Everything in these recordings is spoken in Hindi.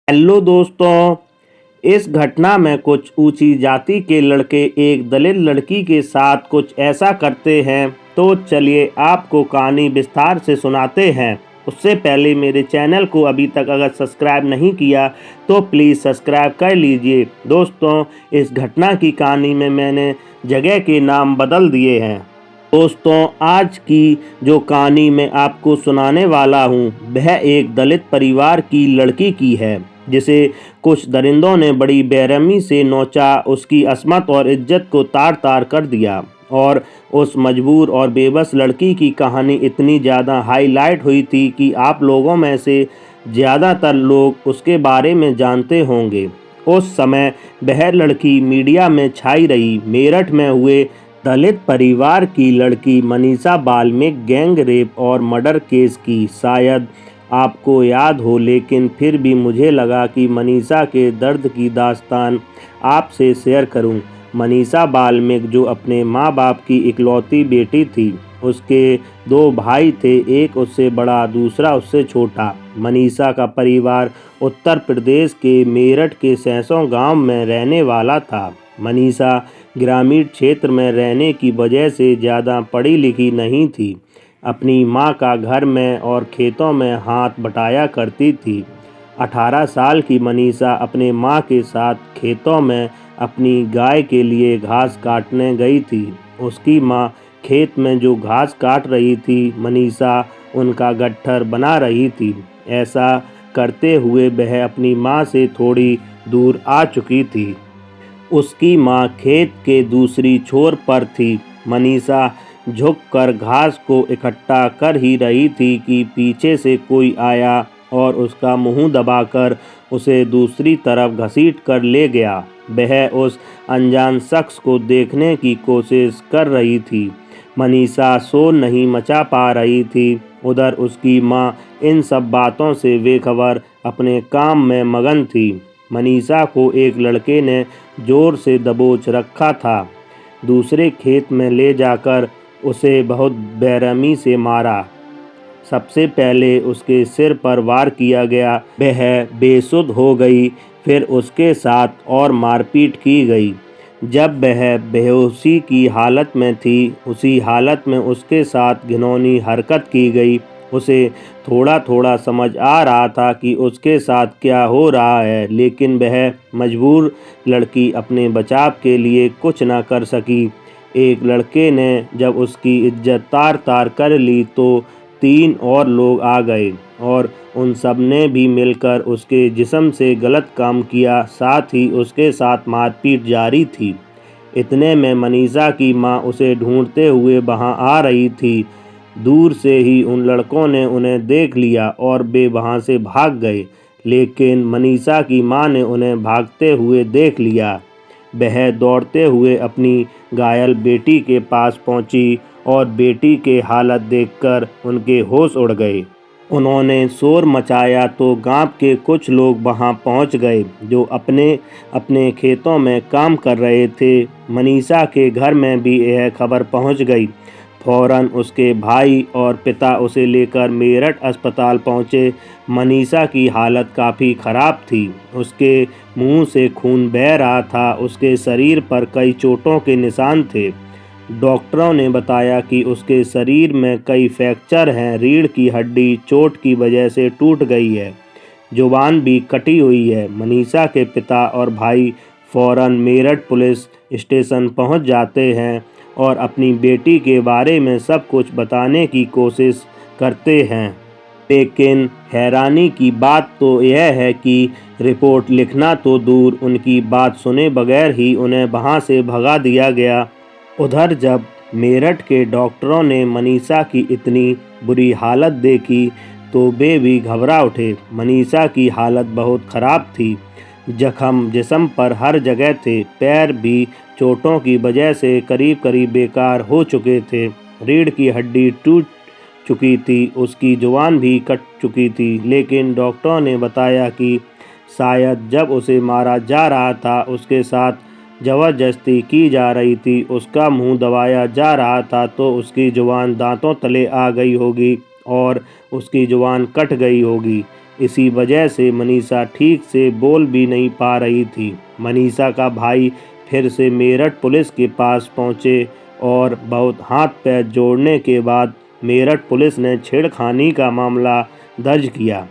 हेलो दोस्तों। इस घटना में कुछ ऊंची जाति के लड़के एक दलित लड़की के साथ कुछ ऐसा करते हैं। तो चलिए आपको कहानी विस्तार से सुनाते हैं। उससे पहले मेरे चैनल को अभी तक अगर सब्सक्राइब नहीं किया तो प्लीज़ सब्सक्राइब कर लीजिए। दोस्तों, इस घटना की कहानी में मैंने जगह के नाम बदल दिए हैं। दोस्तों, आज की जो कहानी मैं आपको सुनाने वाला हूँ वह एक दलित परिवार की लड़की की है, जिसे कुछ दरिंदों ने बड़ी बेरहमी से नोचा, उसकी अस्मत और इज्जत को तार तार कर दिया। और उस मजबूर और बेबस लड़की की कहानी इतनी ज़्यादा हाईलाइट हुई थी कि आप लोगों में से ज़्यादातर लोग उसके बारे में जानते होंगे। उस समय वह लड़की मीडिया में छाई रही। मेरठ में हुए दलित परिवार की लड़की मनीषा बाल्मीकि गैंग रेप और मर्डर केस की। शायद आपको याद हो, लेकिन फिर भी मुझे लगा कि मनीषा के दर्द की दास्तान आपसे शेयर करूं। मनीषा बाल्मीकि जो अपने माँ बाप की इकलौती बेटी थी। उसके दो भाई थे, एक उससे बड़ा दूसरा उससे छोटा। मनीषा का परिवार उत्तर प्रदेश के मेरठ के सैंसों गांव में रहने वाला था। मनीषा ग्रामीण क्षेत्र में रहने की वजह से ज़्यादा पढ़ी लिखी नहीं थी। अपनी माँ का घर में और खेतों में हाथ बटाया करती थी। 18 साल की मनीषा अपने माँ के साथ खेतों में अपनी गाय के लिए घास काटने गई थी। उसकी माँ खेत में जो घास काट रही थी, मनीषा उनका गट्ठर बना रही थी। ऐसा करते हुए वह अपनी माँ से थोड़ी दूर आ चुकी थी। उसकी माँ खेत के दूसरी छोर पर थी। मनीषा झुककर घास को इकट्ठा कर ही रही थी कि पीछे से कोई आया और उसका मुंह दबाकर उसे दूसरी तरफ घसीट कर ले गया। वह उस अनजान शख्स को देखने की कोशिश कर रही थी। मनीषा शोर नहीं मचा पा रही थी। उधर उसकी माँ इन सब बातों से बेखबर अपने काम में मगन थी। मनीषा को एक लड़के ने जोर से दबोच रखा था। दूसरे खेत में ले जाकर उसे बहुत बेरहमी से मारा। सबसे पहले उसके सिर पर वार किया गया। वह बेसुध हो गई। फिर उसके साथ और मारपीट की गई। जब वह बेहोशी की हालत में थी, उसी हालत में उसके साथ घिनौनी हरकत की गई। उसे थोड़ा थोड़ा समझ आ रहा था कि उसके साथ क्या हो रहा है, लेकिन वह मजबूर लड़की अपने बचाव के लिए कुछ न कर सकी। एक लड़के ने जब उसकी इज्जत तार तार कर ली तो 3 और लोग आ गए और उन सब ने भी मिलकर उसके जिस्म से गलत काम किया। साथ ही उसके साथ मारपीट जारी थी। इतने में मनीषा की माँ उसे ढूंढते हुए वहाँ आ रही थी। दूर से ही उन लड़कों ने उन्हें देख लिया और वे वहाँ से भाग गए, लेकिन मनीषा की माँ ने उन्हें भागते हुए देख लिया। वह दौड़ते हुए अपनी घायल बेटी के पास पहुंची और बेटी के हालत देखकर उनके होश उड़ गए। उन्होंने शोर मचाया तो गांव के कुछ लोग वहां पहुंच गए, जो अपने अपने खेतों में काम कर रहे थे। मनीषा के घर में भी यह खबर पहुंच गई। फौरन उसके भाई और पिता उसे लेकर मेरठ अस्पताल पहुंचे। मनीषा की हालत काफ़ी ख़राब थी। उसके मुंह से खून बह रहा था। उसके शरीर पर कई चोटों के निशान थे। डॉक्टरों ने बताया कि उसके शरीर में कई फ्रैक्चर हैं। रीढ़ की हड्डी चोट की वजह से टूट गई है। जुबान भी कटी हुई है। मनीषा के पिता और भाई फौरन मेरठ पुलिस स्टेशन पहुंच जाते हैं और अपनी बेटी के बारे में सब कुछ बताने की कोशिश करते हैं। लेकिन हैरानी की बात तो यह है कि रिपोर्ट लिखना तो दूर, उनकी बात सुने बगैर ही उन्हें वहां से भगा दिया गया। उधर जब मेरठ के डॉक्टरों ने मनीषा की इतनी बुरी हालत देखी तो वे भी घबरा उठे। मनीषा की हालत बहुत ख़राब थी। जख्म जिस्म पर हर जगह थे। पैर भी चोटों की वजह से करीब करीब बेकार हो चुके थे। रीढ़ की हड्डी टूट चुकी थी। उसकी जुबान भी कट चुकी थी। लेकिन डॉक्टरों ने बताया कि शायद जब उसे मारा जा रहा था, उसके साथ ज़बरदस्ती की जा रही थी, उसका मुंह दबाया जा रहा था, तो उसकी जुबान दांतों तले आ गई होगी और उसकी जुबान कट गई होगी। इसी वजह से मनीषा ठीक से बोल भी नहीं पा रही थी। मनीषा का भाई फिर से मेरठ पुलिस के पास पहुंचे और बहुत हाथ पैर जोड़ने के बाद मेरठ पुलिस ने छेड़खानी का मामला दर्ज किया।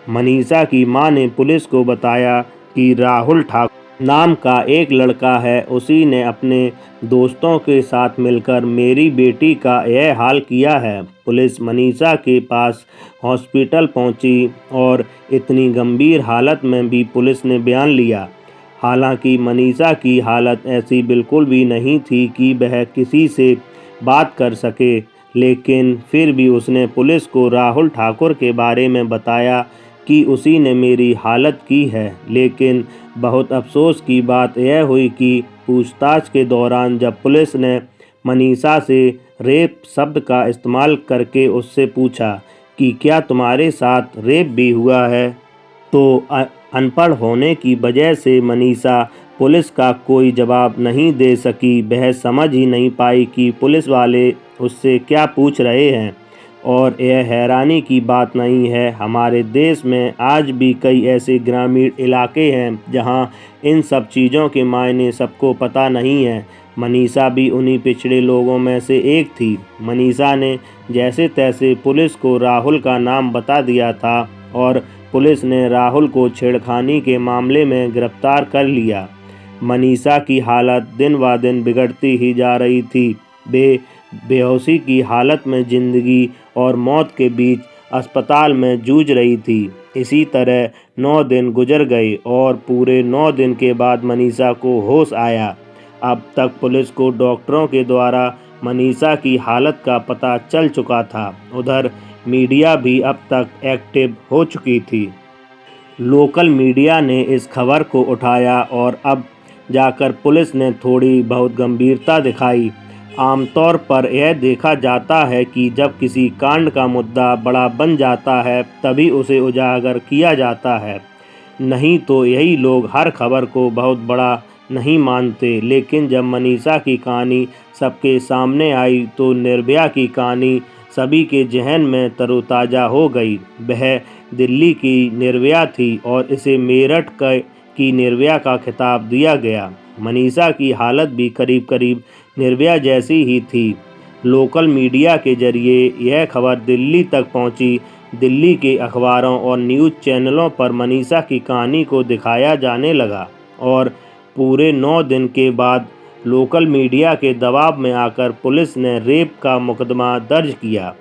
मनीषा की मां ने पुलिस को बताया कि राहुल ठाकुर नाम का एक लड़का है, उसी ने अपने दोस्तों के साथ मिलकर मेरी बेटी का यह हाल किया है। पुलिस मनीषा के पास हॉस्पिटल पहुंची और इतनी गंभीर हालत में भी पुलिस ने बयान लिया। हालांकि मनीषा की हालत ऐसी बिल्कुल भी नहीं थी कि वह किसी से बात कर सके, लेकिन फिर भी उसने पुलिस को राहुल ठाकुर के बारे में बताया कि उसी ने मेरी हालत की है। लेकिन बहुत अफसोस की बात यह हुई कि पूछताछ के दौरान जब पुलिस ने मनीषा से रेप शब्द का इस्तेमाल करके उससे पूछा कि क्या तुम्हारे साथ रेप भी हुआ है, तो अनपढ़ होने की वजह से मनीषा पुलिस का कोई जवाब नहीं दे सकी। वह समझ ही नहीं पाई कि पुलिस वाले उससे क्या पूछ रहे हैं। और यह हैरानी की बात नहीं है, हमारे देश में आज भी कई ऐसे ग्रामीण इलाके हैं जहां इन सब चीज़ों के मायने सबको पता नहीं है। मनीषा भी उन्हीं पिछड़े लोगों में से एक थी। मनीषा ने जैसे तैसे पुलिस को राहुल का नाम बता दिया था और पुलिस ने राहुल को छेड़खानी के मामले में गिरफ्तार कर लिया। मनीषा की हालत दिन ब दिन बिगड़ती ही जा रही थी। बेहोशी की हालत में ज़िंदगी और मौत के बीच अस्पताल में जूझ रही थी। इसी तरह 9 दिन गुजर गए और पूरे 9 दिन के बाद मनीषा को होश आया। अब तक पुलिस को डॉक्टरों के द्वारा मनीषा की हालत का पता चल चुका था। उधर मीडिया भी अब तक एक्टिव हो चुकी थी। लोकल मीडिया ने इस खबर को उठाया और अब जाकर पुलिस ने थोड़ी बहुत गंभीरता दिखाई। आमतौर पर यह देखा जाता है कि जब किसी कांड का मुद्दा बड़ा बन जाता है तभी उसे उजागर किया जाता है, नहीं तो यही लोग हर खबर को बहुत बड़ा नहीं मानते। लेकिन जब मनीषा की कहानी सबके सामने आई तो निर्भया की कहानी सभी के जहन में तरोताज़ा हो गई। वह दिल्ली की निर्भया थी और इसे मेरठ की निर्भया का खिताब दिया गया। मनीषा की हालत भी करीब करीब निर्भया जैसी ही थी। लोकल मीडिया के जरिए यह खबर दिल्ली तक पहुंची। दिल्ली के अखबारों और न्यूज़ चैनलों पर मनीषा की कहानी को दिखाया जाने लगा और पूरे 9 दिन के बाद लोकल मीडिया के दबाव में आकर पुलिस ने रेप का मुकदमा दर्ज किया।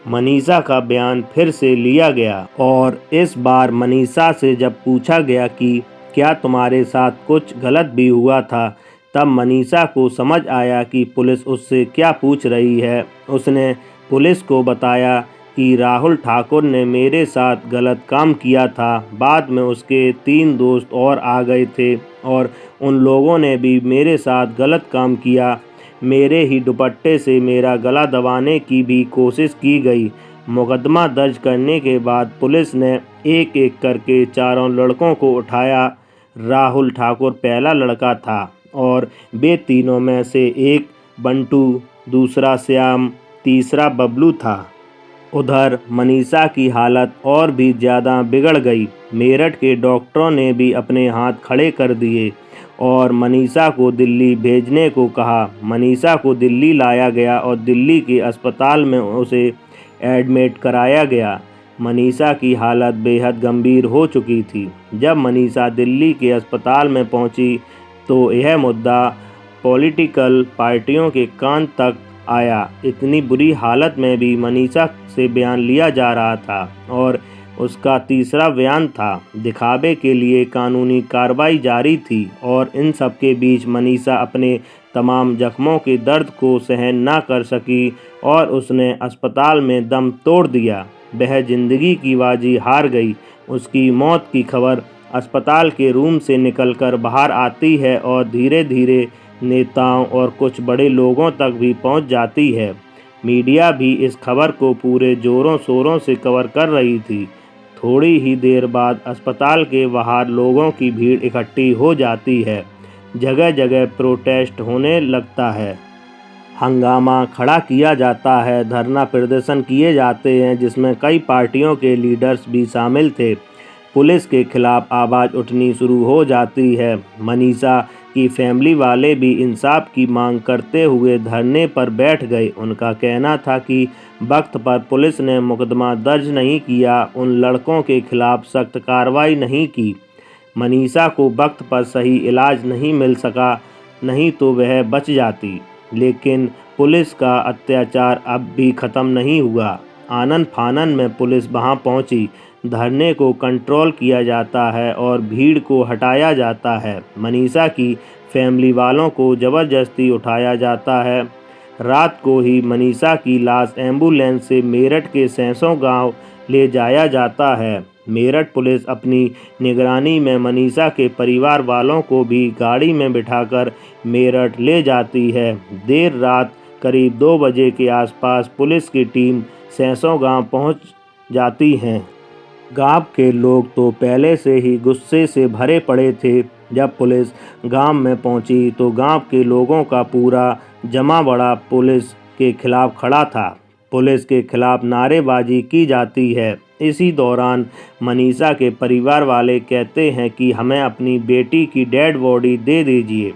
मनीषा का बयान फिर से लिया गया और इस बार मनीषा से जब पूछा गया कि क्या तुम्हारे साथ कुछ गलत भी हुआ था, तब मनीषा को समझ आया कि पुलिस उससे क्या पूछ रही है। उसने पुलिस को बताया कि राहुल ठाकुर ने मेरे साथ गलत काम किया था। बाद में उसके 3 दोस्त और आ गए थे और उन लोगों ने भी मेरे साथ गलत काम किया। मेरे ही दुपट्टे से मेरा गला दबाने की भी कोशिश की गई। मुकदमा दर्ज करने के बाद पुलिस ने एक एक करके चारों लड़कों को उठाया। राहुल ठाकुर पहला लड़का था और वे तीनों में से एक बंटू, दूसरा श्याम, तीसरा बबलू था। उधर मनीषा की हालत और भी ज़्यादा बिगड़ गई। मेरठ के डॉक्टरों ने भी अपने हाथ खड़े कर दिए और मनीषा को दिल्ली भेजने को कहा। मनीषा को दिल्ली लाया गया और दिल्ली के अस्पताल में उसे एडमिट कराया गया। मनीषा की हालत बेहद गंभीर हो चुकी थी। जब मनीषा दिल्ली के अस्पताल में पहुंची तो यह मुद्दा पॉलिटिकल पार्टियों के कान तक आया। इतनी बुरी हालत में भी मनीषा से बयान लिया जा रहा था और उसका तीसरा बयान था। दिखावे के लिए कानूनी कार्रवाई जारी थी और इन सब के बीच मनीषा अपने तमाम जख्मों के दर्द को सहन ना कर सकी और उसने अस्पताल में दम तोड़ दिया। वह जिंदगी की बाजी हार गई। उसकी मौत की खबर अस्पताल के रूम से निकलकर बाहर आती है और धीरे धीरे नेताओं और कुछ बड़े लोगों तक भी पहुंच जाती है। मीडिया भी इस खबर को पूरे जोरों शोरों से कवर कर रही थी। थोड़ी ही देर बाद अस्पताल के बाहर लोगों की भीड़ इकट्ठी हो जाती है। जगह जगह प्रोटेस्ट होने लगता है। हंगामा खड़ा किया जाता है, धरना प्रदर्शन किए जाते हैं जिसमें कई पार्टियों के लीडर्स भी शामिल थे। पुलिस के खिलाफ आवाज़ उठनी शुरू हो जाती है। मनीषा की फैमिली वाले भी इंसाफ की मांग करते हुए धरने पर बैठ गए। उनका कहना था कि वक्त पर पुलिस ने मुकदमा दर्ज नहीं किया, उन लड़कों के खिलाफ सख्त कार्रवाई नहीं की। मनीषा को वक्त पर सही इलाज नहीं मिल सका, नहीं तो वह बच जाती। लेकिन पुलिस का अत्याचार अब भी ख़त्म नहीं हुआ। आनन फानन में पुलिस वहां पहुंची। धरने को कंट्रोल किया जाता है और भीड़ को हटाया जाता है। मनीषा की फैमिली वालों को ज़बरदस्ती उठाया जाता है। रात को ही मनीषा की लाश एम्बुलेंस से मेरठ के सैंसों गांव ले जाया जाता है। मेरठ पुलिस अपनी निगरानी में मनीषा के परिवार वालों को भी गाड़ी में बिठाकर मेरठ ले जाती है। देर रात करीब 2 बजे के आसपास पुलिस की टीम सैंसों गांव पहुंच जाती है। गांव के लोग तो पहले से ही गुस्से से भरे पड़े थे। जब पुलिस गांव में पहुंची तो गांव के लोगों का पूरा जमावड़ा पुलिस के खिलाफ खड़ा था। पुलिस के खिलाफ नारेबाजी की जाती है। इसी दौरान मनीषा के परिवार वाले कहते हैं कि हमें अपनी बेटी की डेड बॉडी दे दीजिए।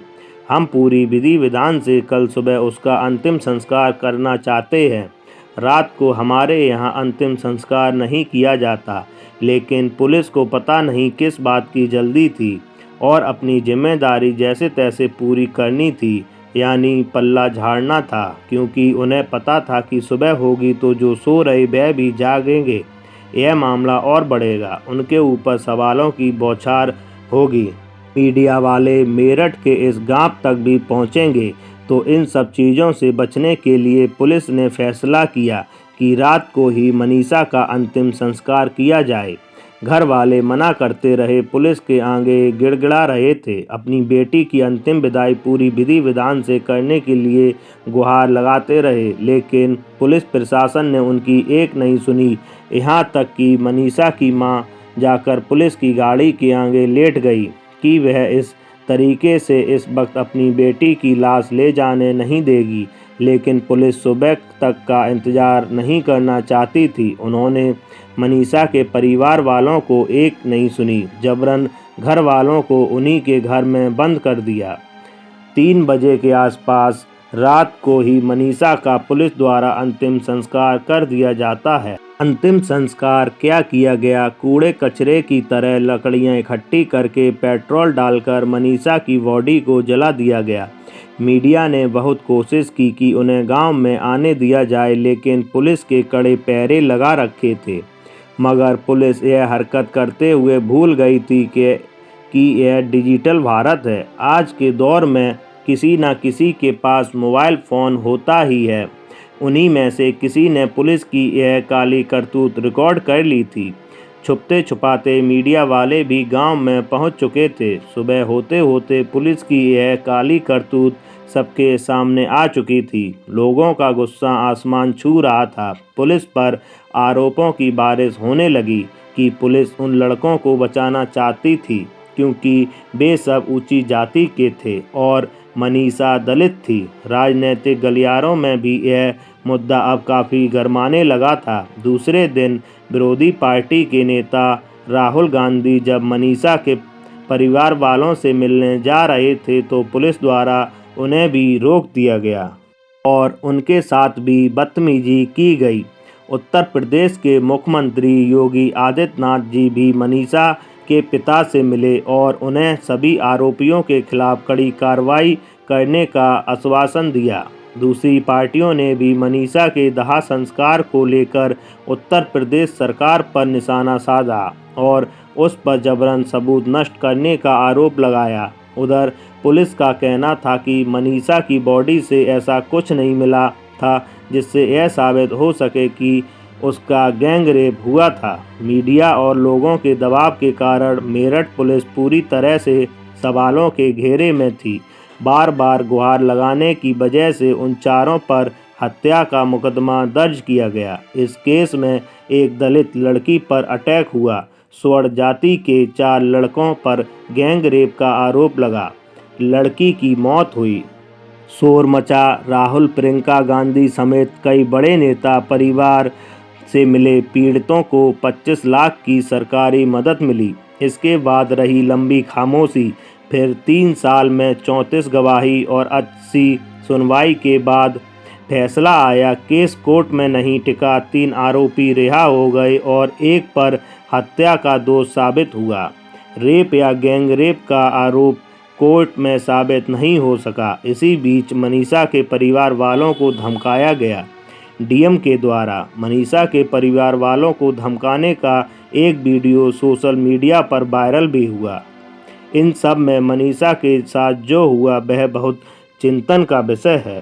हम पूरी विधि विधान से कल सुबह उसका अंतिम संस्कार करना चाहते हैं। रात को हमारे यहाँ अंतिम संस्कार नहीं किया जाता, लेकिन पुलिस को पता नहीं किस बात की जल्दी थी और अपनी जिम्मेदारी जैसे तैसे पूरी करनी थी, यानी पल्ला झाड़ना था, क्योंकि उन्हें पता था कि सुबह होगी तो जो सो रहे वह भी जागेंगे। यह मामला और बढ़ेगा, उनके ऊपर सवालों की बौछार होगी। मीडिया वाले मेरठ के इस गांव तक भी पहुंचेंगे। तो इन सब चीज़ों से बचने के लिए पुलिस ने फैसला किया कि रात को ही मनीषा का अंतिम संस्कार किया जाए। घर वाले मना करते रहे, पुलिस के आगे गिड़गिड़ा रहे थे। अपनी बेटी की अंतिम विदाई पूरी विधि विधान से करने के लिए गुहार लगाते रहे, लेकिन पुलिस प्रशासन ने उनकी एक नहीं सुनी। यहाँ तक कि मनीषा की मां जाकर पुलिस की गाड़ी के आगे लेट गई कि वह इस तरीके से इस वक्त अपनी बेटी की लाश ले जाने नहीं देगी। लेकिन पुलिस सुबह तक का इंतज़ार नहीं करना चाहती थी। उन्होंने मनीषा के परिवार वालों को एक नहीं सुनी, जबरन घर वालों को उन्हीं के घर में बंद कर दिया। 3 बजे के आसपास रात को ही मनीषा का पुलिस द्वारा अंतिम संस्कार कर दिया जाता है। अंतिम संस्कार क्या किया गया? कूड़े कचरे की तरह लकड़ियां इकट्ठी करके पेट्रोल डालकर मनीषा की बॉडी को जला दिया गया। मीडिया ने बहुत कोशिश की कि उन्हें गांव में आने दिया जाए, लेकिन पुलिस के कड़े पहरे लगा रखे थे। मगर पुलिस यह हरकत करते हुए भूल गई थी कि यह डिजिटल भारत है। आज के दौर में किसी न किसी के पास मोबाइल फ़ोन होता ही है। उन्हीं में से किसी ने पुलिस की यह काली करतूत रिकॉर्ड कर ली थी। छुपते छुपाते मीडिया वाले भी गांव में पहुंच चुके थे। सुबह होते होते पुलिस की यह काली करतूत सबके सामने आ चुकी थी। लोगों का गुस्सा आसमान छू रहा था। पुलिस पर आरोपों की बारिश होने लगी कि पुलिस उन लड़कों को बचाना चाहती थी, क्योंकि वे सब ऊंची जाति के थे और मनीषा दलित थी। राजनीतिक गलियारों में भी यह मुद्दा अब काफ़ी गरमाने लगा था। दूसरे दिन विरोधी पार्टी के नेता राहुल गांधी जब मनीषा के परिवार वालों से मिलने जा रहे थे तो पुलिस द्वारा उन्हें भी रोक दिया गया और उनके साथ भी बदतमीजी की गई। उत्तर प्रदेश के मुख्यमंत्री योगी आदित्यनाथ जी भी मनीषा के पिता से मिले और उन्हें सभी आरोपियों के खिलाफ कड़ी कार्रवाई करने का आश्वासन दिया। दूसरी पार्टियों ने भी मनीषा के दाह संस्कार को लेकर उत्तर प्रदेश सरकार पर निशाना साधा और उस पर जबरन सबूत नष्ट करने का आरोप लगाया। उधर पुलिस का कहना था कि मनीषा की बॉडी से ऐसा कुछ नहीं मिला था जिससे यह साबित हो सके कि उसका गैंग रेप हुआ था। मीडिया और लोगों के दबाव के कारण मेरठ पुलिस पूरी तरह से सवालों के घेरे में थी। बार बार गुहार लगाने की वजह से उन चारों पर हत्या का मुकदमा दर्ज किया गया। इस केस में एक दलित लड़की पर अटैक हुआ। स्वर्ण जाति के 4 लड़कों पर गैंग रेप का आरोप लगा। लड़की की मौत हुई। शोर मचा। राहुल, प्रियंका गांधी समेत कई बड़े नेता परिवार से मिले। पीड़ितों को 25 लाख की सरकारी मदद मिली। इसके बाद रही लंबी खामोशी। फिर 3 साल में 34 गवाही और 80 सुनवाई के बाद फैसला आया। केस कोर्ट में नहीं टिका। 3 आरोपी रिहा हो गए और एक पर हत्या का दोष साबित हुआ। रेप या गैंग रेप का आरोप कोर्ट में साबित नहीं हो सका। इसी बीच मनीषा के परिवार वालों को धमकाया गया। डीएम के द्वारा मनीषा के परिवार वालों को धमकाने का एक वीडियो सोशल मीडिया पर वायरल भी हुआ। इन सब में मनीषा के साथ जो हुआ वह बहुत चिंतन का विषय है।